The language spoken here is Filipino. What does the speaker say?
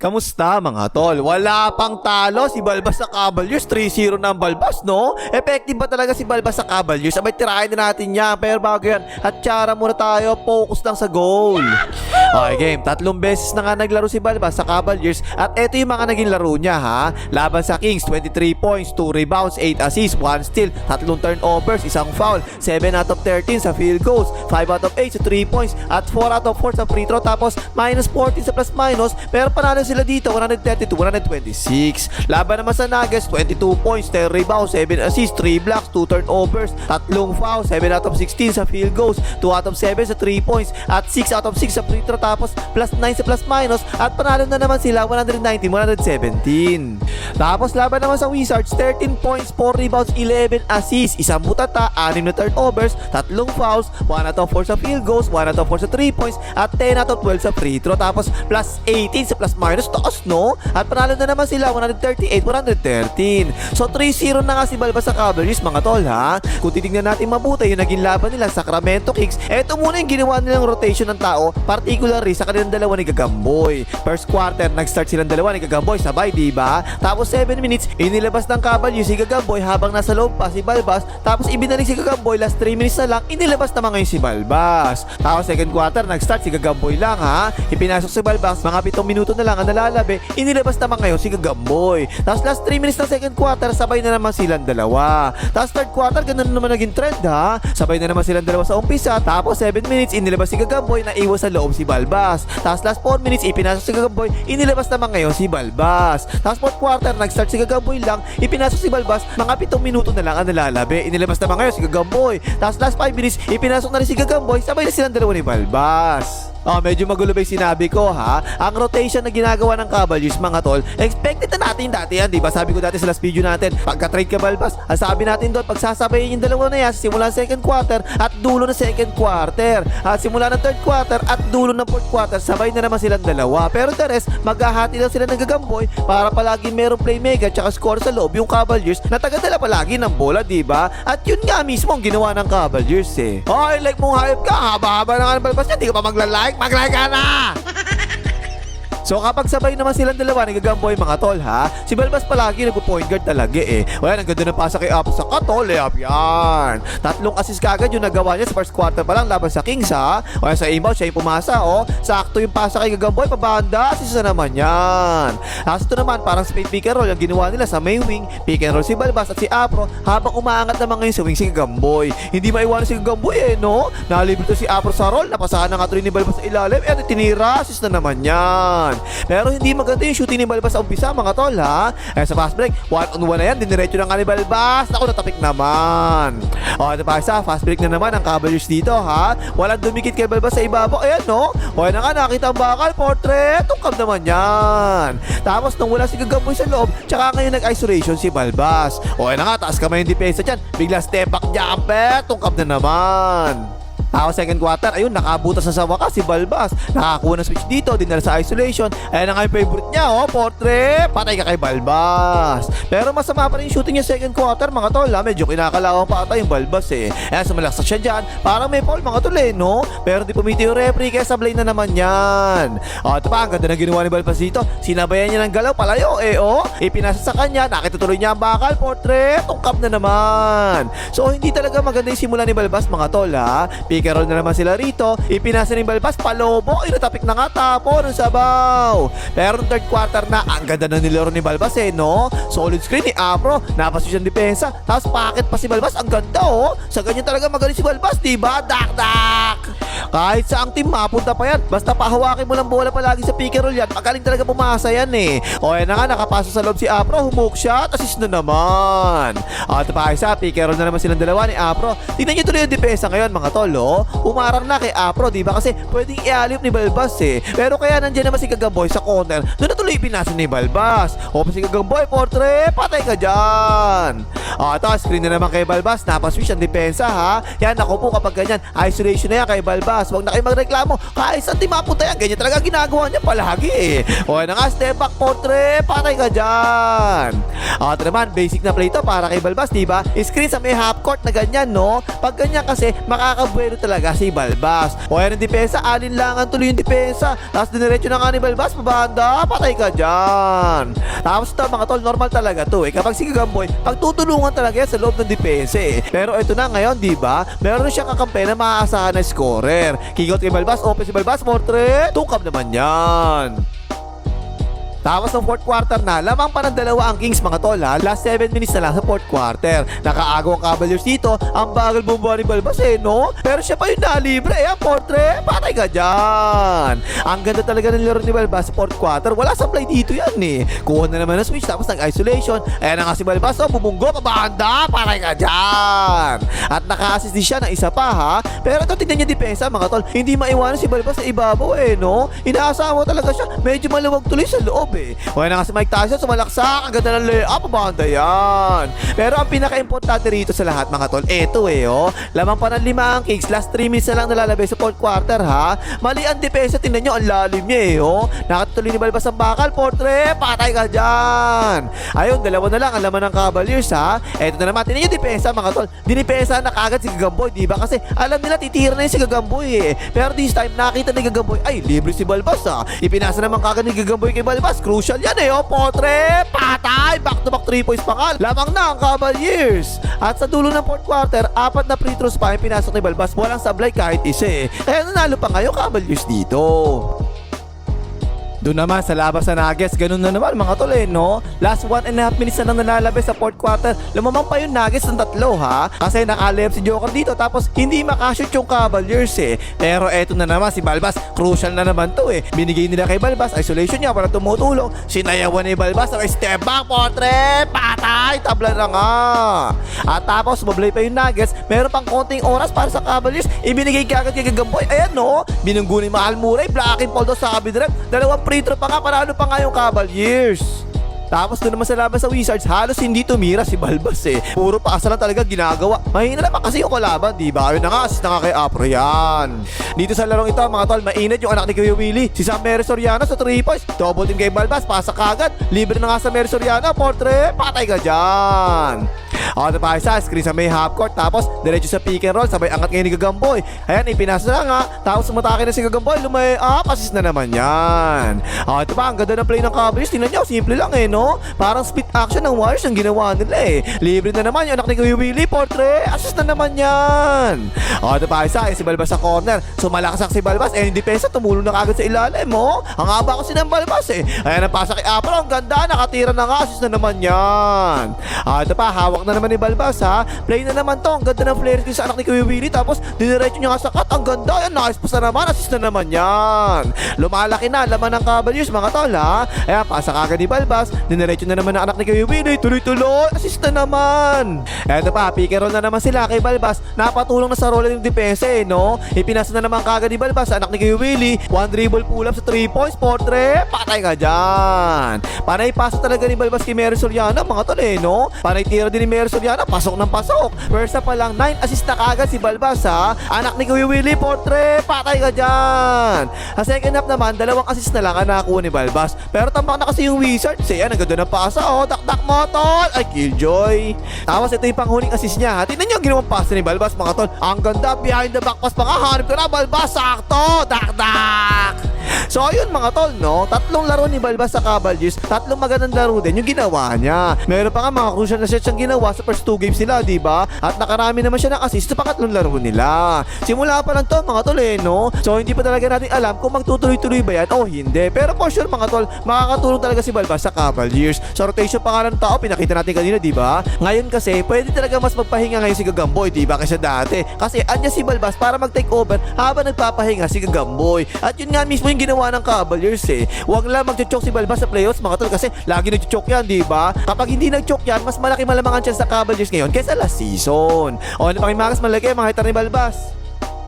Kamusta mga tol? Wala pang talo si Balbas sa Cavaliers. 3-0 na ang Balbas, no? Effective ba talaga si Balbas sa Cavaliers? Abay, tirahin din natin yan. Pero bago yan, hatsyara muna tayo. Focus lang sa goal. Okay, game. 3 beses na nga naglaro si Balbas sa Cavaliers. At eto yung mga naging laro niya, ha? Laban sa Kings, 23 points, 2 rebounds, 8 assists, 1 steal, 3 turnovers, 1 foul, 7 out of 13 sa field goals, 5 out of 8 sa 3 points, at 4 out of 4 sa free throw. Tapos, minus 14 sa plus-minus. Pero panalo sila dito, 132-126. Laban naman sa Nuggets, 22 points, 10 rebounds, 7 assists, 3 blocks, 2 turnovers, 3 fouls, 7 out of 16 sa field goals, 2 out of 7 sa 3 points, at 6 out of 6 sa free throw. Tapos plus 9 sa plus minus, at panalo na naman sila 119-117. Tapos laban naman sa Wizards, 13 points, 4 rebounds, 11 assists, 1 butata, 6 na turnovers, 3 fouls, 1 out of 4 sa field goals, 1 out of 4 sa 3 points, at 10 out of 12 sa free throw. Tapos plus 18 sa plus minus, taas, no? At panalo na naman sila 138-113. So 3-0 na nga si Balbas sa Cavaliers, mga tol, ha? Kung titignan natin mabuti yung naging laban nila sa Sacramento Kings, eto muna yung ginawa nilang rotation ng tao, particularly sa kanilang dalawa ni Gagamboy. First quarter, nag-start silang dalawa ni Gagamboy, sabay, diba? Tapos 7 minutes, inilabas ng Cavaliers si Gagamboy habang nasa loob pa si Balbas. Tapos ibinalik si Gagamboy, last 3 minutes na lang, inilabas naman ngayon si Balbas. Tapos second quarter, nag-start si Gagamboy lang, ha? Ipinasok si Balbas, mga 7 minuto na lang ang nalalabi, inilabas naman ngayon si Gagamboy. Tapos last 3 minutes ng second quarter, sabay na naman silang dalawa. Tapos third quarter, ganun naman naging trend, ha? Sabay na naman silang dalawa sa umpisa. Tapos 7 minutes, inilabas si Gagamboy, na iwas sa loob si Balbas. Tapos last 4 minutes, ipinasok si Gagamboy, inilabas naman ngayon si Balbas. Tapos fourth quarter, nag-start si Gagamboy lang, ipinasok si Balbas, mga 7 minuto na lang ang nalalabi, inilabas naman ngayon si Gagamboy. Tapos last 5 minutes, ipinasok na rin si Gagamboy, sabay na silang dalawa ni Balbas. Medyo magulo ba yung sinabi ko, ha? Ang rotation na ginagawa ng Cavaliers, mga tol, expected na natin dati yan, diba? Sabi ko dati sa last video natin, pagka-trade ka Balbas, ang sabi natin doon, pagsasabayin yung dalawa na yan, simula ng second quarter at dulo ng second quarter, at simula ng third quarter at dulo ng fourth quarter, sabay na naman silang dalawa. Pero the rest, maghahati lang sila ng Gagamboy para palagi merong playmaker tsaka score sa loob yung Cavaliers na tagadala palagi ng bola, diba? At yun nga mismo ang ginawa ng Cavaliers, eh. Like mong hype ka, haba-haba na nga ng Balbas yan, di ka pa magla-like, mag-like ka na! So kapag sabay naman silang dalawa ni Gagamboy, mga tol, ha? Si Balbas palagi nagpo-point guard talaga, eh. Wala, ang ganda ng pasa kay Apo sa katol, layup yan. 3 assist kagad yung nagawa niya sa first quarter pa lang laban sa Kings, ha? O sa inbound, siya yung pumasa, oh. Sakto yung pasa kay Gagamboy, pabanda, assist na naman yan. Tapos ito naman, parang speed pick and roll yung ginawa nila sa main wing. Pick and roll si Balbas at si Apro habang umaangat naman ngayon sa wing si Gagamboy. Hindi maiwanan si Gagamboy, eh, no? Nalibre to si Apro sa roll, napasahan na nga tuloy ni Balbas sa ilalim, eh, tinira, assist na naman yan. Pero hindi maganda yung shooting ni Balbas sa umpisa, mga tol, ha? Sa fast break, 1-on-1 na yan, diniretso na nga ni Balbas. Naku, natapik naman. Ito pa isa, fast break na naman ang Cavaliers dito, ha? Walang dumikit kay Balbas sa ibabaw. Ayan, no? Ayan na nga, nakita ang bakal, portrait. Tungkab naman yan. Tapos, nung wala si Gagamboy sa loob, tsaka ngayon nag-isolation si Balbas. Ayan na nga, taas kamay yung depensa dyan. Bigla step back jumper, tungkab na naman. Tapos second quarter, ayun, nakabutas na sa wakas si Balbas. Nakakuha ng switch dito, dinala sa isolation. Ayan ang favorite niya, oh, portrait. Patay ka kay Balbas. Pero masama pa rin yung shooting niya second quarter, mga tol, ha? Medyo kinakalawang pa ata yung Balbas, eh. Ayan, sumalaksak siya dyan. Parang may foul, mga tol, eh, no? Pero di pumiti yung referee, kaya sablay na naman yan. Ito pa, ang ganda na ginawa ni Balbas dito. Sinabayan niya ng galaw, palayo, eh, oh. Ipinasa sa kanya, nakitutuloy niya ang bakal, portrait. Tungkap na naman. So, hindi talaga maganda yung simula ni Balbas, mga tol, ha? Karoon na naman sila rito. Ipinasa ni Balbas, palobo. Inatapik na nga, tapo ng sabaw. Pero ng third quarter na, ang ganda na nilaro ni Balbas, eh, no? Solid screen ni Apro. Napasis siyang depensa. Tapos packet pa si Balbas. Ang ganda, oh. Sa ganyan talaga magaling si Balbas, diba? Dak-dak! Kahit sa ang team, mapunta pa yan. Basta pahawakin mo lang bola palagi sa pick and roll yan. Magaling talaga pumasa yan, eh. O, yan na nga, nakapasa sa loob si Apro. Humook shot. Assist na naman. Ito pa isa, pick and roll na naman silang dalawa ni Apro. Tingnan nyo tuloy yung depensa ngayon, mga tol, oh. Umarang na kay Apro, diba? Kasi pwedeng i-alley ni Balbas, eh. Pero kaya nandiyan naman si Gagamboy sa corner. Doon na tuloy pinasa ni Balbas. O pa si Gagamboy, portrait, patay ka dyan. Ito, screen na naman kay Balbas. Napaswitch ang depensa ha. Yan, ako po kapag ganyan, isolation na yan kay Balbas. Huwag na kayo magreklamo. Kahit saan di mapunta yan, ganyan talaga ginagawa niya palagi eh. O na nga, step back portrait. Patay ka dyan. Ito naman, basic na play to para kay Balbas, diba? Screen sa may half court na ganyan, no? Pag ganyan kasi, makakabuelo talaga si Balbas. O yan ang depensa, alinlangan tuloy yung depensa. Tapos diniretso na nga ni Balbas, pabanda. Patay ka dyan. Tapos ito mga tol, normal talaga to eh. Kapag si Gagamboy, pagtutulungan talaga yan sa loob ng depensa eh. Pero ito na ngayon, diba? Meron siyang kakampi na maaasahan na scorer. Kick out kay Balbas, open si Balbas, portrait. Tungkap naman yan. Tapos ng fourth quarter na, lamang pa ng dalawa ang Kings mga tol ha. Last 7 minutes na lang sa fourth quarter. Nakaagaw ang Cavaliers dito. Ang bagal bumbuha ni Balbas eh, no? Pero siya pa yung nalibre eh, portrait. Patay ka dyan. Ang ganda talaga ng laro ni Balbas sa fourth quarter. Wala supply dito yan eh. Kuha na naman ng switch tapos nag-isolation. Ayan na nga si Balbas, oh, bubunggo, pabanda. Patay ka dyan. At naka-assist din siya ng isa pa ha. Pero ito, tignan niya depensa mga tol. Hindi maiwanan si Balbas sa ibabaw eh, no? Inaasahan mo talaga siya. Medyo maluwag tuloy sa loob. Okay na nga si Mike Tyson, sumalaksak. Ang ganda ng layup, pabanda yan. Pero ang pinaka-importante rito sa lahat mga tol, eto eh oh. Lamang pa ng 5 ang Kings. Last 3 minutes na lang nalalabay sa fourth quarter ha. Mali ang depensa, tingnan nyo ang lalim niya eh oh. Nakatuloy ni Balbas ang bakal, portrait. Patay ka dyan. Ayun, dalawa na lang ang laman ng Cavaliers ha. Eto na naman, tingnan nyo depensa mga tol. Dinipensa na kaagad si Gagamboy, diba? Kasi alam nila titira na yun si Gagamboy eh. Pero this time nakita ni Gagamboy, ay libre si Balbas ha. Ipinasa naman kaagad ni Gagamboy kay Balbas. Crucial yan eh, oh, portrait, patay, back-to-back 3 points pa nga. Lamang na ang Cavaliers. At sa dulo ng fourth quarter, 4 na free throws pa yung pinasok ni Balbas. Walang sablay kahit isa eh. Kaya nanalo pa ngayon Cavaliers dito. Doon naman sa labas na Nuggets, ganun na naman mga tol eh, no? Last 1.5 minutes na nang nalalabay sa fourth quarter. Lumamang pa yung Nuggets ng 3 ha. Kasi nakalep si Joker dito tapos hindi makashoot yung Cavaliers eh. Pero eto na naman si Balbas, crucial na naman to eh. Binigay nila kay Balbas, isolation niya para tumutulong. Sinayawan ni Balbas, okay, step back, portrait, patay, tabla na nga. At tapos mablay pa yung Nuggets, meron pang konting oras para sa Cavaliers. Ibinigay kagad kay Gagamboy, ayan no, binunggo ni Mahal Murray, blocking ball daw sa kabidrep. Dalawang free throw pa nga, panalo pa nga yung Cavaliers. Tapos doon naman sa laban sa Wizards, halos hindi tumira si Balbas eh. Puro paasa lang talaga ginagawa. Mahina naman kasi yung kalaban, diba? Ayun na nga, assist na nga kay Apro yan. Dito sa larong ito mga tol, mainit yung anak ni Kuya Willie. Si Sam Mary Soriano sa 3 points. Double team kay Balbas, pasa kagad. Libre na nga sa Mary Soriano, portrait, patay ka dyan. Ano pa isa, screen sa may half court. Tapos diretso sa pick and roll, sabay angat ngayon ni Gagamboy. Ayan, ipinasa na nga. Tapos sumatake na si Gagamboy, lumay up, assist na naman yan. Ito pa, ang ganda ng play ng Cavaliers. Tingnan nyo, simple lang eh, no? Parang split action ng Warriors ang ginawa nila eh. Libre na naman yung anak ni Kuya Willie, portrait, assist na naman yan. Ito pa isa, si Balbas sa corner. Sumalaksak si Balbas, yung depensa tumulong na kagad sa ilalim, oh. Ang haba kasi ng Balbas eh. Ayan ang pasa kay Apro, ang ganda, nakatira na nga, assist na naman yan. Ito pa, hawak na naman ni Balbas ha. Play na naman to. Ang ganda ng flares sa anak ni Kuya Willie. Tapos diniretso niya nga sa cut. Ang ganda. Yan, nice pa naman. Assist na naman yan. Lumalaki na. Laman ng Cavaliers mga tol ha. Ayan, pasa kagad ni Balbas. Diniretso na naman ng anak ni Kuya Willie. Tuloy-tuloy. Assist na naman. Eto pa, pick and roll na naman sila kay Balbas. Napatulong na sa role ng depensa eh, no? Ipinasa na naman kagad ni Balbas sa anak ni Kuya Willie. One dribble pull up sa 3 points. Portrait. Patay ka dyan. Panay pasa talaga ni Balbas kay Mary Soriano mga tol eh, no? Panay tira din ni Mary Soriano, pasok ng pasok. First pa lang, 9 assist na kagad si Balbas ha. Anak ni Kuya Willie, portrait, patay ka dyan. Sa second half naman, 2 assist na lang ang nakakuha ni Balbas. Pero tambak na kasi yung Wizards eh. Yan, ang ganda ng pasa oh. Dakdak mo tol. Ay, Killjoy. Tapos ito yung panghuling assist niya ha. Tingnan nyo ang ginawang pasa ni Balbas mga tol. Ang ganda, behind the back pass pa nga. Hanip ka na, Balbas, sakto. Dakdak. So ayun mga tol, no? 3 laro ni Balbas sa Cavaliers, 3 magandang laro din yung ginawa niya. Meron pa nga mga crucial na shots siyang ginawa sa first 2 games nila, diba? At nakarami naman siya ng assist sa pangatlong laro nila. Simula pa lang to mga tol eh, no? So hindi pa talaga natin alam kung magtutuloy-tuloy ba yan o hindi. Pero for sure mga tol, makakatulong talaga si Balbas sa Cavaliers. Sa rotation pa nga ng tao, pinakita natin kanina, diba? Ngayon kasi, pwede talaga mas magpahinga ngayon si Gagamboy, diba? Kaysa dati. Kasi anya si Balbas para mag-take over habang nagpapahinga si Gagamboy. At yun nga mismo yung ginawa ng Cavaliers eh. Huwag lang mag-choke si Balbas sa playoffs mga tol kasi lagi nag-choke yan, diba? Kapag hindi nag-choke yan, mas malaki malamang ang chance sa Cavaliers ngayon kaysa last season. O ano pang imagas malaki mga hitar ni Balbas?